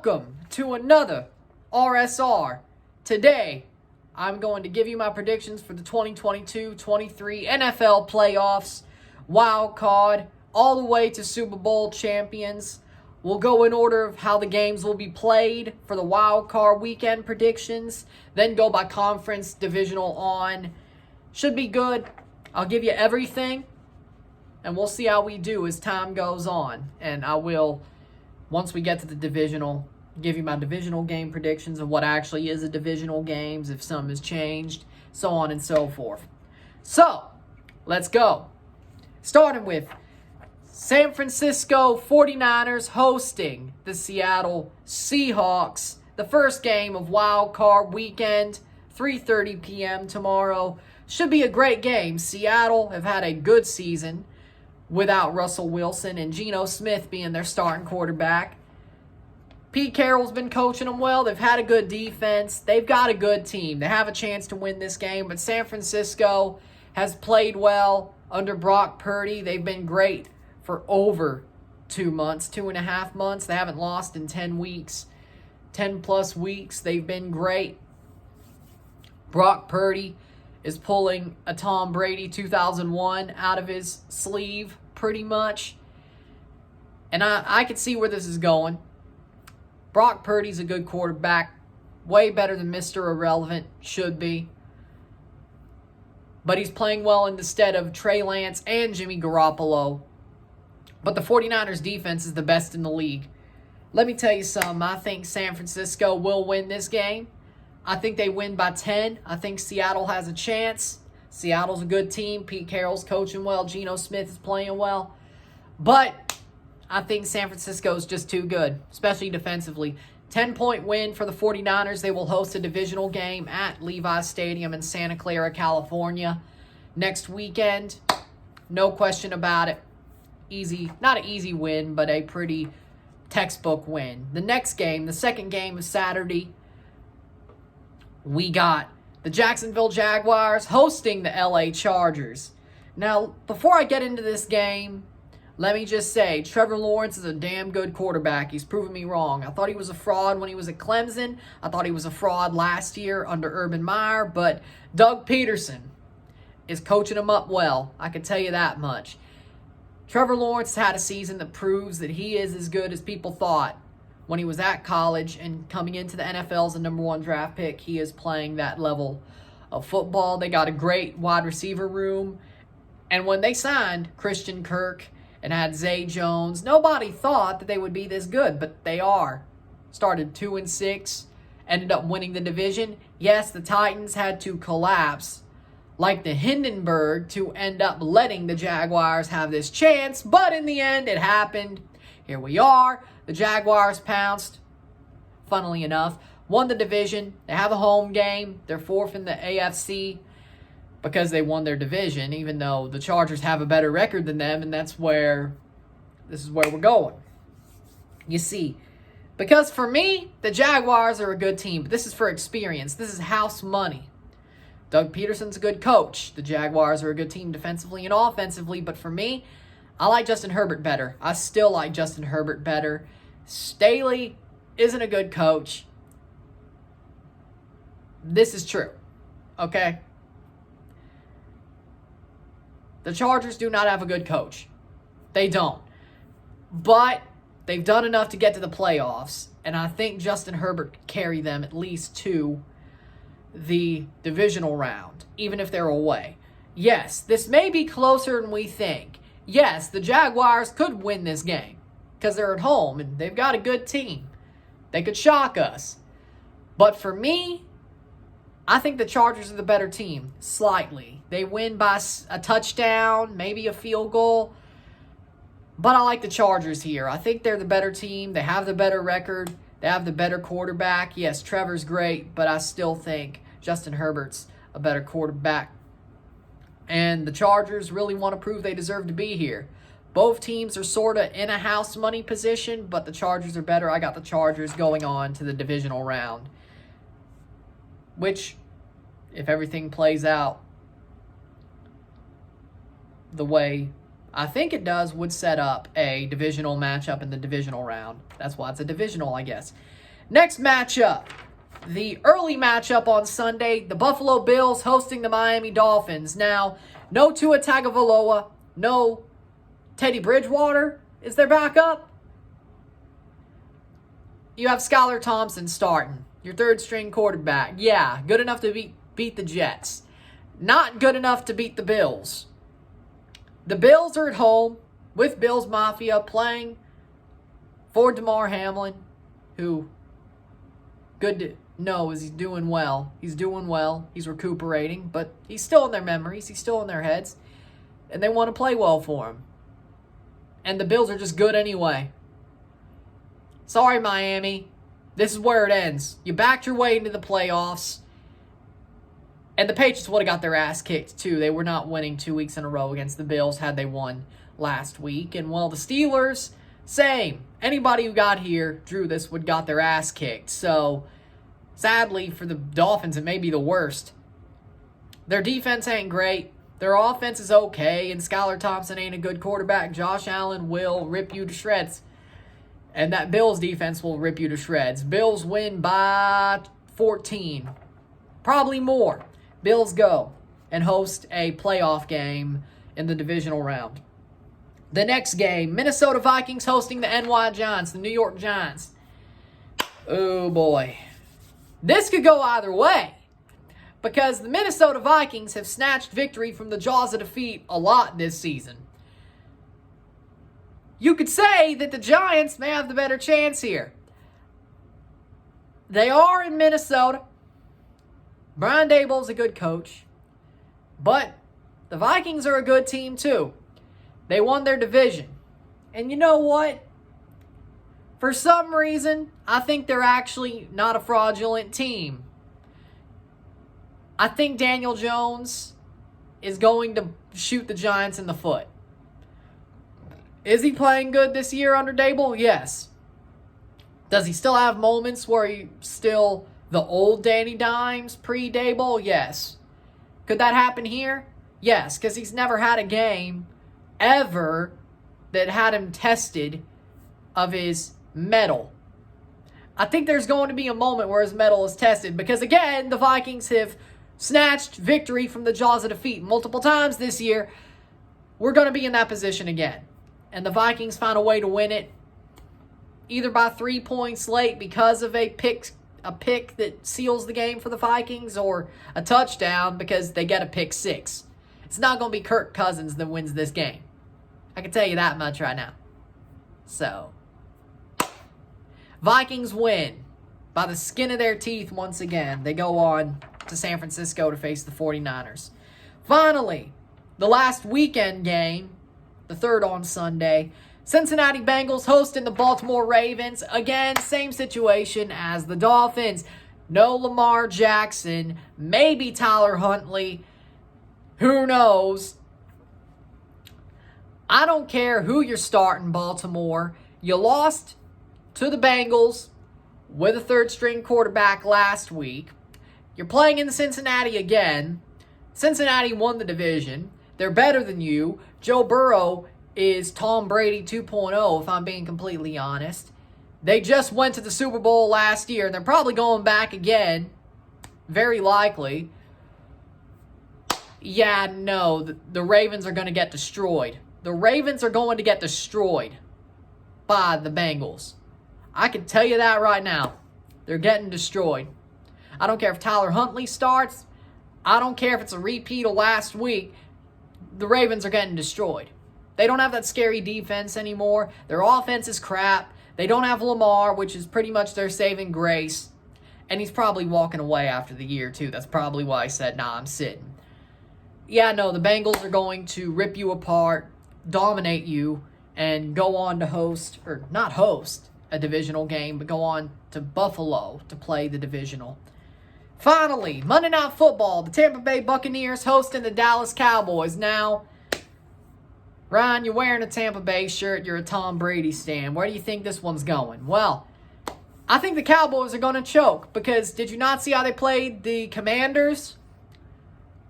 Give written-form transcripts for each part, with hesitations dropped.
Welcome to another RSR. Today, I'm going to give you my predictions for the 2022-23 NFL playoffs, wild card, all the way to Super Bowl champions. We'll go in order of how the games will be played for the wild card weekend predictions, then go by conference, divisional on. Should be good. I'll give you everything, and we'll see how we do as time goes on. And I will, once we get to the divisional, give you my divisional game predictions of what actually is a divisional games, if something has changed, so on and so forth. So, let's go. Starting with San Francisco 49ers hosting the Seattle Seahawks. The first game of wild card weekend, 3:30 p.m. tomorrow. Should be a great game. Seattle have had a good season without Russell Wilson and Geno Smith being their starting quarterback. Pete Carroll's been coaching them well. They've had a good defense. They've got a good team. They have a chance to win this game, but San Francisco has played well under Brock Purdy. They've been great for over 2 months, 2.5 months. They haven't lost in 10 weeks, 10 plus weeks. They've been great. Brock Purdy is pulling a Tom Brady 2001 out of his sleeve, pretty much. And I can see where this is going. Brock Purdy's a good quarterback, way better than Mr. Irrelevant should be. But he's playing well in the stead of Trey Lance and Jimmy Garoppolo. But the 49ers defense is the best in the league. Let me tell you something. I think San Francisco will win this game. I think they win by 10. I think Seattle has a chance. Seattle's a good team. Pete Carroll's coaching well. Geno Smith is playing well. But I think San Francisco is just too good, especially defensively. 10-point win for the 49ers. They will host a divisional game at Levi's Stadium in Santa Clara, California next weekend. No question about it. Easy, not an easy win, but a pretty textbook win. The next game, the second game of Saturday, we got the Jacksonville Jaguars hosting the LA Chargers. Now, before I get into this game, let me just say, Trevor Lawrence is a damn good quarterback. He's proven me wrong. I thought he was a fraud when he was at Clemson. I thought he was a fraud last year under Urban Meyer, but Doug Peterson is coaching him up well. I can tell you that much. Trevor Lawrence had a season that proves that he is as good as people thought when he was at college, and coming into the NFL as a number 1 draft pick, he is playing that level of football. They got a great wide receiver room. And when they signed Christian Kirk and had Zay Jones, nobody thought that they would be this good, but they are. Started 2-6, ended up winning the division. Yes, the Titans had to collapse like the Hindenburg to end up letting the Jaguars have this chance, but in the end, it happened. Here we are. The Jaguars pounced, funnily enough, won the division. They have a home game. They're 4th in the AFC because they won their division, even though the Chargers have a better record than them, and this is where we're going. You see, because for me, the Jaguars are a good team, but this is for experience. This is house money. Doug Peterson's a good coach. The Jaguars are a good team defensively and offensively, but for me, I like Justin Herbert better. I still like Justin Herbert better. Staley isn't a good coach. This is true. Okay? The Chargers do not have a good coach. They don't. But they've done enough to get to the playoffs, and I think Justin Herbert could carry them at least to the divisional round, even if they're away. Yes, this may be closer than we think. Yes, the Jaguars could win this game because they're at home and they've got a good team. They could shock us. But for me, I think the Chargers are the better team, slightly. They win by a touchdown, maybe a field goal. But I like the Chargers here. I think they're the better team. They have the better record. They have the better quarterback. Yes, Trevor's great, but I still think Justin Herbert's a better quarterback. And the Chargers really want to prove they deserve to be here. Both teams are sort of in a house money position, but the Chargers are better. I got the Chargers going on to the divisional round, which, if everything plays out the way I think it does, would set up a divisional matchup in the divisional round. That's why it's a divisional, I guess. Next matchup, the early matchup on Sunday, the Buffalo Bills hosting the Miami Dolphins. Now, no Tua Tagovailoa, no Teddy Bridgewater is their backup. You have Skylar Thompson starting, your third-string quarterback. Yeah, good enough to beat the Jets. Not good enough to beat the Bills. The Bills are at home with Bills Mafia playing for DeMar Hamlin, who, good to know, is he's doing well. He's doing well. He's recuperating, but he's still in their memories. He's still in their heads, and they want to play well for him. And the Bills are just good anyway. Sorry, Miami. This is where it ends. You backed your way into the playoffs. And the Patriots would have got their ass kicked, too. They were not winning 2 weeks in a row against the Bills had they won last week. And, well, the Steelers, same. Anybody who got here, drew this, would got their ass kicked. So, sadly, for the Dolphins, it may be the worst. Their defense ain't great. Their offense is okay. And Skylar Thompson ain't a good quarterback. Josh Allen will rip you to shreds. And that Bills defense will rip you to shreds. Bills win by 14. Probably more. Bills go and host a playoff game in the divisional round. The next game, Minnesota Vikings hosting the NY Giants, the New York Giants. Oh boy. This could go either way, because the Minnesota Vikings have snatched victory from the jaws of defeat a lot this season. You could say that the Giants may have the better chance here. They are in Minnesota. Brian Daboll's a good coach. But the Vikings are a good team too. They won their division. And you know what? For some reason, I think they're actually not a fraudulent team. I think Daniel Jones is going to shoot the Giants in the foot. Is he playing good this year under Daboll? Yes. Does he still have moments where he's still the old Danny Dimes pre-Daboll? Yes. Could that happen here? Yes, because he's never had a game ever that had him tested of his mettle. I think there's going to be a moment where his mettle is tested because, again, the Vikings have snatched victory from the jaws of defeat multiple times this year. We're going to be in that position again. And the Vikings find a way to win it either by 3 points late because of a pick that seals the game for the Vikings, or a touchdown because they get a pick six. It's not going to be Kirk Cousins that wins this game. I can tell you that much right now. So, Vikings win by the skin of their teeth once again. They go on to San Francisco to face the 49ers. Finally, the last weekend game, the third on Sunday, Cincinnati Bengals hosting the Baltimore Ravens. Again, same situation as the Dolphins. No Lamar Jackson, maybe Tyler Huntley. Who knows? I don't care who you're starting, Baltimore. You lost to the Bengals with a third-string quarterback last week. You're playing in Cincinnati again. Cincinnati won the division. They're better than you. Joe Burrow is Tom Brady 2.0, if I'm being completely honest. They just went to the Super Bowl last year, and they're probably going back again. Very likely. Yeah, no, the Ravens are going to get destroyed. The Ravens are going to get destroyed by the Bengals. I can tell you that right now. They're getting destroyed. I don't care if Tyler Huntley starts. I don't care if it's a repeat of last week. The Ravens are getting destroyed. They don't have that scary defense anymore. Their offense is crap. They don't have Lamar, which is pretty much their saving grace. And he's probably walking away after the year, too. That's probably why I said, nah, I'm sitting. Yeah, no, the Bengals are going to rip you apart, dominate you, and go on to host, or not host a divisional game, but go on to Buffalo to play the divisional. Finally, Monday Night Football, the Tampa Bay Buccaneers hosting the Dallas Cowboys. Now, Ryan, you're wearing a Tampa Bay shirt. You're a Tom Brady stan. Where do you think this one's going? Well, I think the Cowboys are going to choke because did you not see how they played the Commanders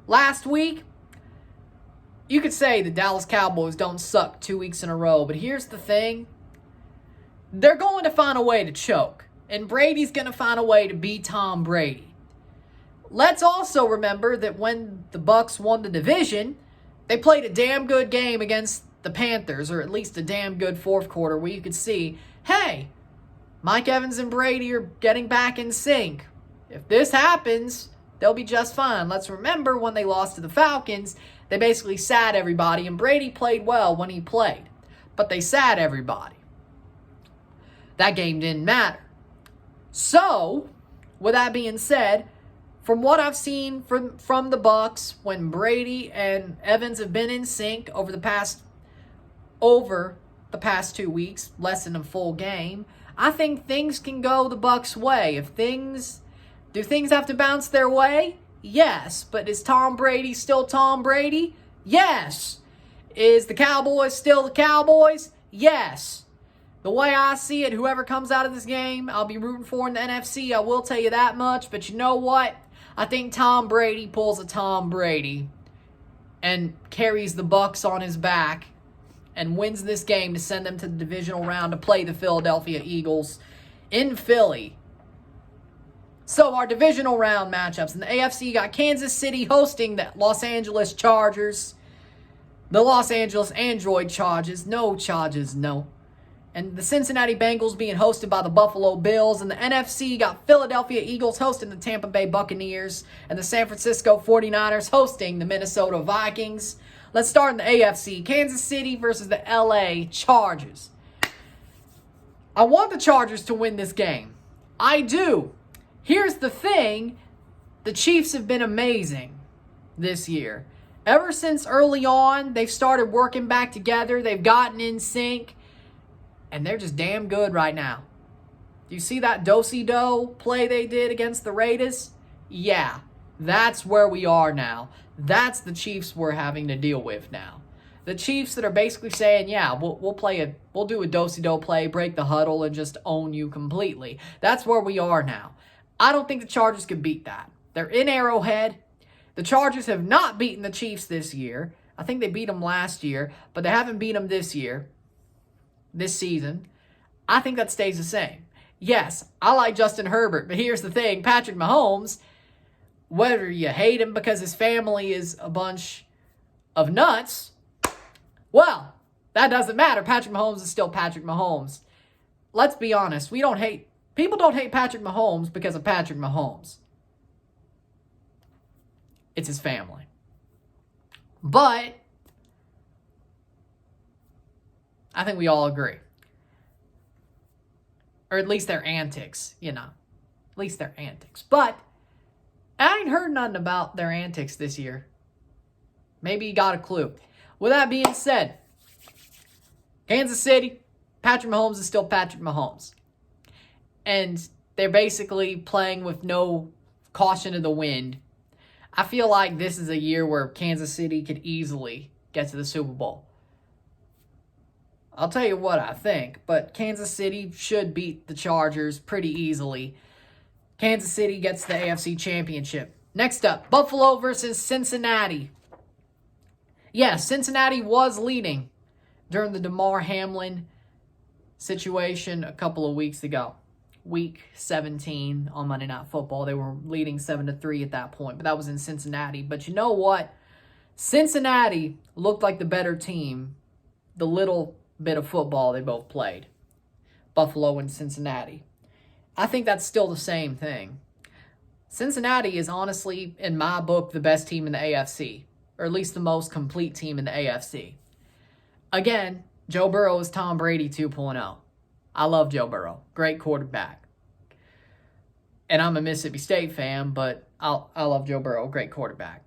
last week? you could say the Dallas Cowboys don't suck 2 weeks in a row, but here's the thing. They're going to find a way to choke, and Brady's going to find a way to beat Tom Brady. Let's also remember that when the Bucs won the division, they played a damn good game against the Panthers, or at least a damn good fourth quarter where you could see, hey, Mike Evans and Brady are getting back in sync. If this happens, they'll be just fine. Let's remember when they lost to the Falcons, they basically sat everybody, and Brady played well when he played, but they sat everybody. That game didn't matter. So, with that being said, from what I've seen from the Bucs, when Brady and Evans have been in sync over the past 2 weeks, less than a full game, I think things can go the Bucs' way. Do things have to bounce their way? Yes. But is Tom Brady still Tom Brady? Yes. Is the Cowboys still the Cowboys? Yes. The way I see it, whoever comes out of this game, I'll be rooting for in the NFC. I will tell you that much. But you know what? I think Tom Brady pulls a Tom Brady and carries the Bucs on his back and wins this game to send them to the divisional round to play the Philadelphia Eagles in Philly. So our divisional round matchups. In the AFC, you got Kansas City hosting the Los Angeles Chargers. The Los Angeles Android Chargers. No Chargers, no. And the Cincinnati Bengals being hosted by the Buffalo Bills. In the NFC, you got Philadelphia Eagles hosting the Tampa Bay Buccaneers. And the San Francisco 49ers hosting the Minnesota Vikings. Let's start in the AFC. Kansas City versus the LA Chargers. I want the Chargers to win this game. I do. Here's the thing. The Chiefs have been amazing this year. Ever since early on, they've started working back together. They've gotten in sync. And they're just damn good right now. Do you see that do-si-do play they did against the Raiders? Yeah, that's where we are now. That's the Chiefs we're having to deal with now. The Chiefs that are basically saying, yeah, we'll do a do-si-do play, break the huddle, and just own you completely. That's where we are now. I don't think the Chargers can beat that. They're in Arrowhead. The Chargers have not beaten the Chiefs this year. I think they beat them last year, but they haven't beat them this season. I think that stays the same. Yes, I like Justin Herbert, but here's the thing. Patrick Mahomes, whether you hate him because his family is a bunch of nuts, well, that doesn't matter. Patrick Mahomes is still Patrick Mahomes. Let's be honest. People don't hate Patrick Mahomes because of Patrick Mahomes. It's his family. But I think we all agree. Or at least their antics, At least their antics. But I ain't heard nothing about their antics this year. Maybe you got a clue. With that being said, Kansas City, Patrick Mahomes is still Patrick Mahomes. And they're basically playing with no caution to the wind. I feel like this is a year where Kansas City could easily get to the Super Bowl. I'll tell you what I think, but Kansas City should beat the Chargers pretty easily. Kansas City gets the AFC Championship. Next up, Buffalo versus Cincinnati. Yes, Cincinnati was leading during the Damar Hamlin situation a couple of weeks ago. Week 17 on Monday Night Football. They were leading 7-3 at that point, but that was in Cincinnati. But you know what? Cincinnati looked like the better team the little bit of football they both played. Buffalo and Cincinnati. I think that's still the same thing. Cincinnati is honestly, in my book, the best team in the AFC, or at least the most complete team in the AFC. Again, Joe Burrow is Tom Brady 2.0. I love Joe Burrow. Great quarterback. And I'm a Mississippi State fan, but I love Joe Burrow. Great quarterback.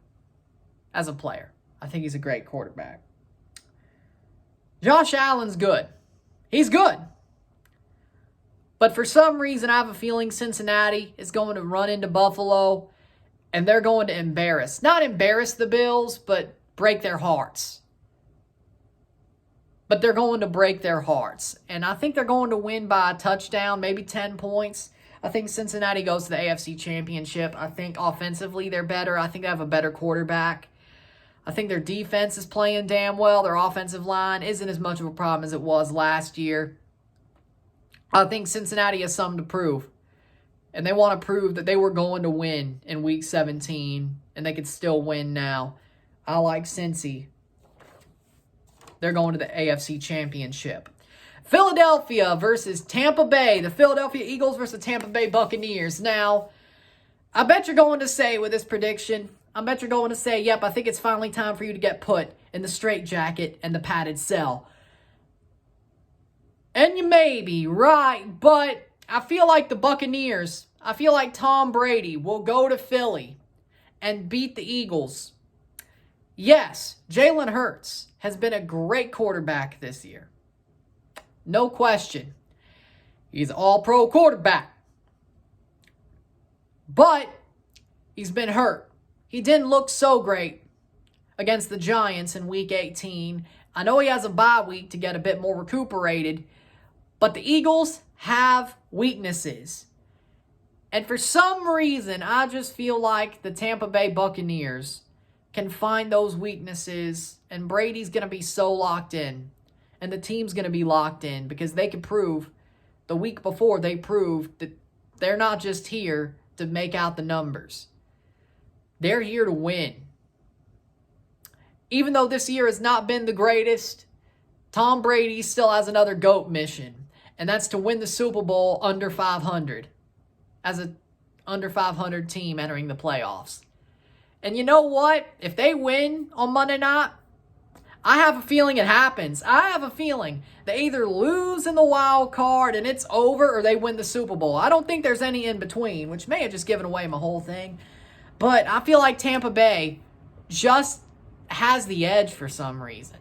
As a player, I think he's a great quarterback. Josh Allen's good. He's good. But for some reason, I have a feeling Cincinnati is going to run into Buffalo, and they're going to not embarrass the Bills, but break their hearts. But they're going to break their hearts. And I think they're going to win by a touchdown, maybe 10 points. I think Cincinnati goes to the AFC Championship. I think offensively they're better. I think they have a better quarterback. I think their defense is playing damn well. Their offensive line isn't as much of a problem as it was last year. I think Cincinnati has something to prove. And they want to prove that they were going to win in Week 17. And they could still win now. I like Cincy. They're going to the AFC Championship. Philadelphia versus Tampa Bay. The Philadelphia Eagles versus Tampa Bay Buccaneers. Now, I bet you're going to say with this prediction, I bet you're going to say, yep, I think it's finally time for you to get put in the straitjacket and the padded cell. And you may be right, but I feel like the Buccaneers, I feel like Tom Brady will go to Philly and beat the Eagles. Yes, Jalen Hurts has been a great quarterback this year. No question. He's an all-pro quarterback. But he's been hurt. He didn't look so great against the Giants in Week 18. I know he has a bye week to get a bit more recuperated, but the Eagles have weaknesses. And for some reason, I just feel like the Tampa Bay Buccaneers can find those weaknesses, and Brady's going to be so locked in, and the team's going to be locked in because they can prove, the week before they proved that they're not just here to make out the numbers. They're here to win. Even though this year has not been the greatest, Tom Brady still has another GOAT mission, and that's to win the Super Bowl under 500 as an under 500 team entering the playoffs. And you know what? If they win on Monday night, I have a feeling it happens. I have a feeling they either lose in the wild card and it's over, or they win the Super Bowl. I don't think there's any in between, which may have just given away my whole thing. But I feel like Tampa Bay just has the edge for some reason.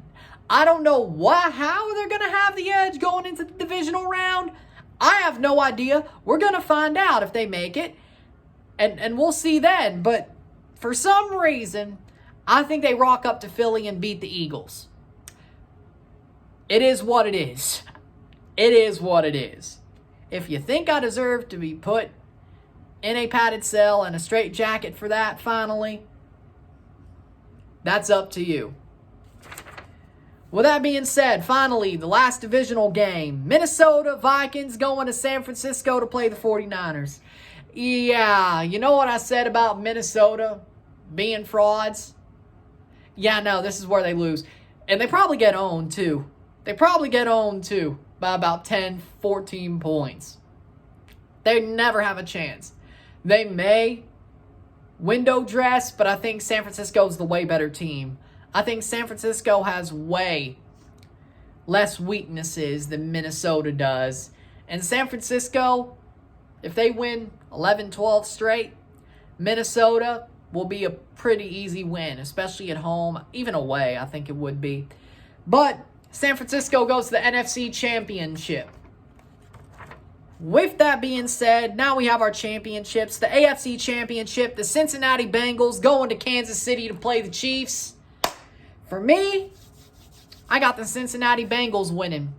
I don't know how they're going to have the edge going into the divisional round. I have no idea. We're going to find out if they make it. And we'll see then. But for some reason, I think they rock up to Philly and beat the Eagles. It is what it is. It is what it is. If you think I deserve to be put in a padded cell and a straitjacket for that finally, that's up to you. With that being said, finally, the last divisional game. Minnesota Vikings going to San Francisco to play the 49ers. Yeah, you know what I said about Minnesota being frauds? Yeah, no, this is where they lose. And they probably get owned, too. They probably get owned, too, by about 10, 14 points. They never have a chance. They may window dress, but I think San Francisco's the way better team. I think San Francisco has way less weaknesses than Minnesota does. And San Francisco, if they win 11, 12 straight, Minnesota will be a pretty easy win, especially at home. Even away, I think it would be. But San Francisco goes to the NFC Championship. With that being said, now we have our championships. The AFC Championship, the Cincinnati Bengals going to Kansas City to play the Chiefs. For me, I got the Cincinnati Bengals winning.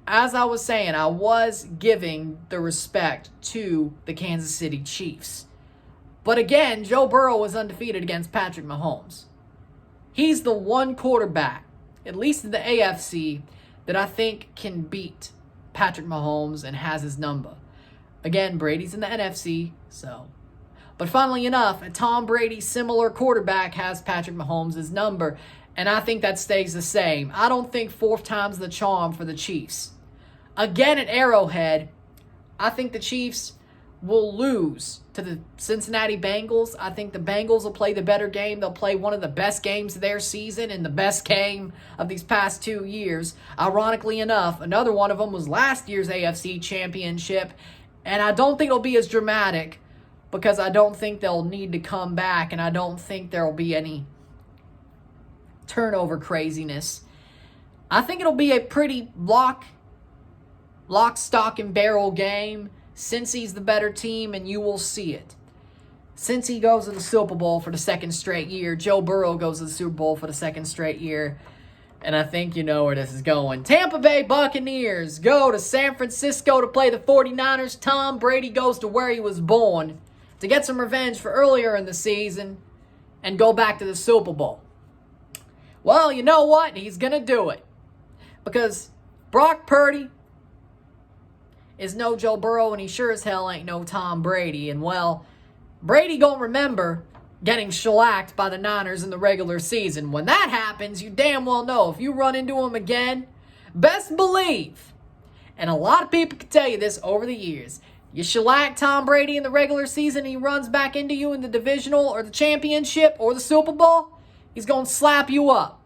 As I was saying, I was giving the respect to the Kansas City Chiefs. But again, Joe Burrow was undefeated against Patrick Mahomes. He's the one quarterback, at least in the AFC, that I think can beat Patrick Mahomes and has his number. Again, Brady's in the NFC, so. But funnily enough, a Tom Brady similar quarterback has Patrick Mahomes' number, and I think that stays the same. I don't think fourth time's the charm for the Chiefs. Again at Arrowhead, I think the Chiefs will lose to the Cincinnati Bengals. I think the Bengals will play the better game. They'll play one of the best games of their season and the best game of these past 2 years. Ironically enough, another one of them was last year's AFC Championship, and I don't think it'll be as dramatic because I don't think they'll need to come back, and I don't think there will be any turnover craziness. I think it'll be a pretty lock, stock, and barrel game. Cincy's the better team, and you will see it. Cincy goes to the Super Bowl for the second straight year. Joe Burrow goes to the Super Bowl for the second straight year. And I think you know where this is going. Tampa Bay Buccaneers go to San Francisco to play the 49ers. Tom Brady goes to where he was born to get some revenge for earlier in the season and go back to the Super Bowl. Well, you know what? He's going to do it. Because Brock Purdy is no Joe Burrow, and he sure as hell ain't no Tom Brady. And, well, Brady gonna remember getting shellacked by the Niners in the regular season. When that happens, you damn well know if you run into him again, best believe, and a lot of people can tell you this over the years, you shellack Tom Brady in the regular season and he runs back into you in the divisional or the championship or the Super Bowl, he's going to slap you up.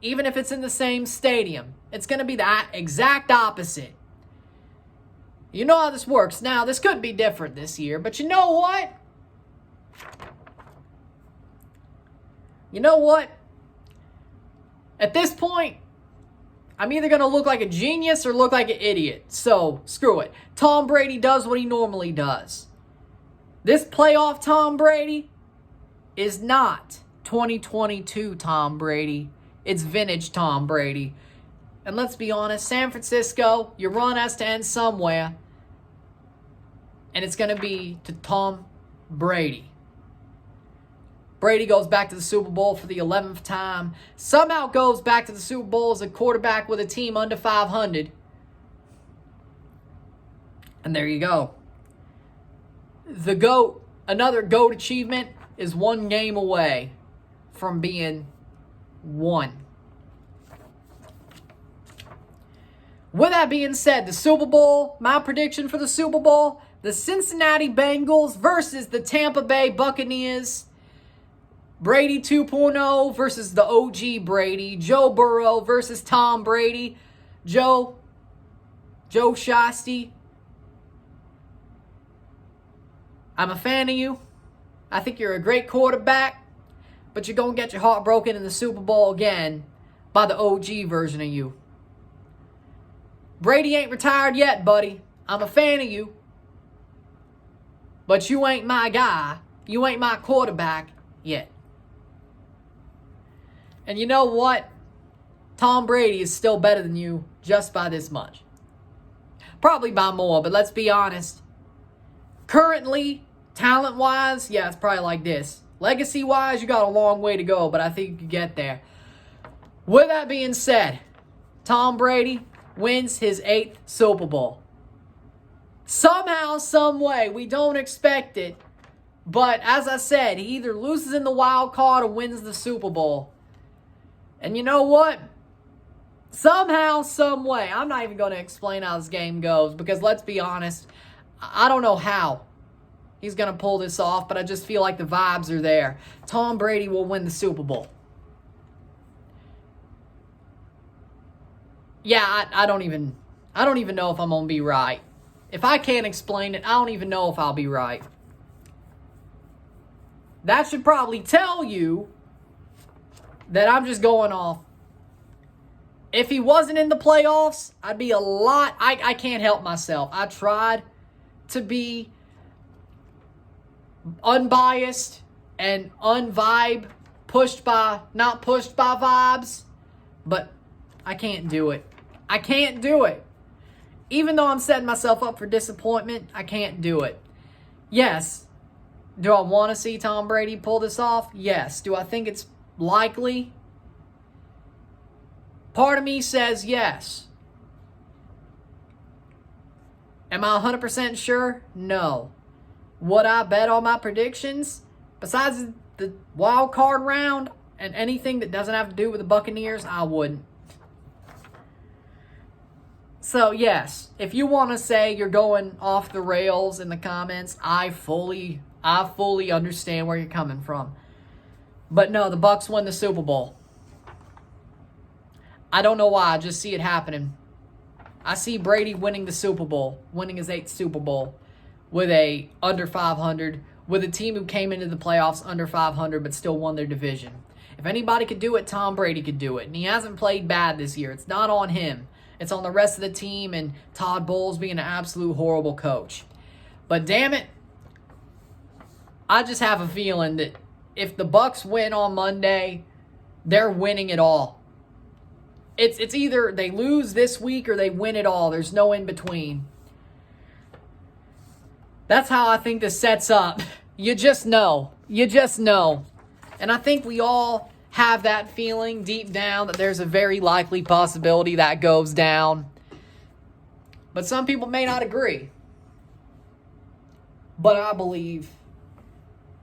Even if it's in the same stadium. It's going to be the exact opposite. You know how this works. Now, this could be different this year, but you know what? You know what? At this point, I'm either going to look like a genius or look like an idiot. So, screw it. Tom Brady does what he normally does. This playoff Tom Brady is not 2022 Tom Brady. It's vintage Tom Brady. And let's be honest, San Francisco, your run has to end somewhere. And it's going to be to Tom Brady. Brady goes back to the Super Bowl for the 11th time. Somehow goes back to the Super Bowl as a quarterback with a team under 500. And there you go. The GOAT, another GOAT achievement, is one game away from being won. With that being said, the Super Bowl, my prediction for the Super Bowl, the Cincinnati Bengals versus the Tampa Bay Buccaneers. Brady 2.0 versus the OG Brady. Joe Burrow versus Tom Brady. Joe Shosty. I'm a fan of you. I think you're a great quarterback. But you're going to get your heart broken in the Super Bowl again by the OG version of you. Brady ain't retired yet, buddy. I'm a fan of you. But you ain't my guy. You ain't my quarterback yet. And you know what? Tom Brady is still better than you just by this much. Probably by more, but let's be honest. Currently, talent-wise, yeah, it's probably like this. Legacy-wise, you got a long way to go, but I think you can get there. With that being said, Tom Brady wins his 8th Super Bowl. Somehow, some way, we don't expect it. But as I said, he either loses in the wild card or wins the Super Bowl. And you know what? Somehow, some way, I'm not even going to explain how this game goes because let's be honest, I don't know how he's going to pull this off, but I just feel like the vibes are there. Tom Brady will win the Super Bowl. Yeah, I don't even know if I'm going to be right. If I can't explain it, I don't even know if I'll be right. That should probably tell you that I'm just going off. If he wasn't in the playoffs, I'd be a lot... I can't help myself. I tried to be unbiased and unvibe, not pushed by vibes, but I can't do it. I can't do it. Even though I'm setting myself up for disappointment, I can't do it. Yes. Do I want to see Tom Brady pull this off? Yes. Do I think it's likely? Part of me says yes. Am I 100% sure? No. Would I bet on my predictions? Besides the wild card round and anything that doesn't have to do with the Buccaneers, I wouldn't. So, yes, if you want to say you're going off the rails in the comments, I fully understand where you're coming from. But no, the Bucs win the Super Bowl. I don't know why, I just see it happening. I see Brady winning the Super Bowl, winning his 8th Super Bowl with a under 500, with a team who came into the playoffs under 500 but still won their division. If anybody could do it, Tom Brady could do it. And he hasn't played bad this year. It's not on him. It's on the rest of the team and Todd Bowles being an absolute horrible coach. But damn it, I just have a feeling that if the Bucs win on Monday, they're winning it all. It's either they lose this week or they win it all. There's no in between. That's how I think this sets up. You just know. You just know. And I think we all have that feeling deep down that there's a very likely possibility that goes down. But some people may not agree. But I believe,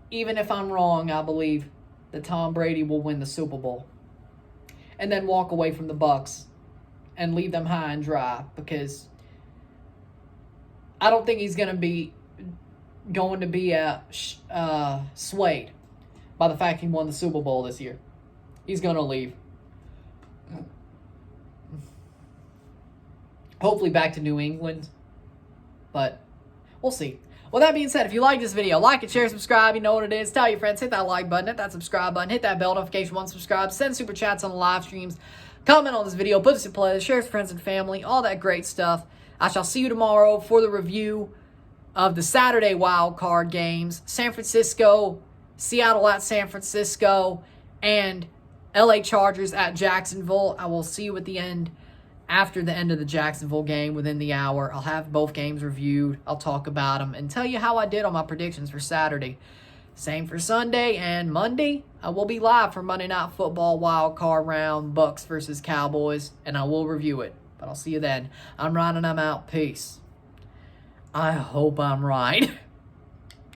even if I'm wrong, I believe that Tom Brady will win the Super Bowl. And then walk away from the Bucs and leave them high and dry, because I don't think he's going to be swayed by the fact he won the Super Bowl this year. He's going to leave. Hopefully back to New England. But we'll see. Well, that being said, if you like this video, like it, share, subscribe. You know what it is. Tell your friends. Hit that like button. Hit that subscribe button. Hit that bell notification once subscribed. Send super chats on the live streams. Comment on this video. Put this in playlist. Share with friends and family. All that great stuff. I shall see you tomorrow for the review of the Saturday wild card games. San Francisco, Seattle at San Francisco, and LA Chargers at Jacksonville. I will see you at the end, after the end of the Jacksonville game, within the hour. I'll have both games reviewed. I'll talk about them and tell you how I did on my predictions for Saturday. Same for Sunday and Monday. I will be live for Monday Night Football wild card round, Bucks versus Cowboys, and I will review it. But I'll see you then. I'm Ryan and I'm out. Peace. I hope I'm right.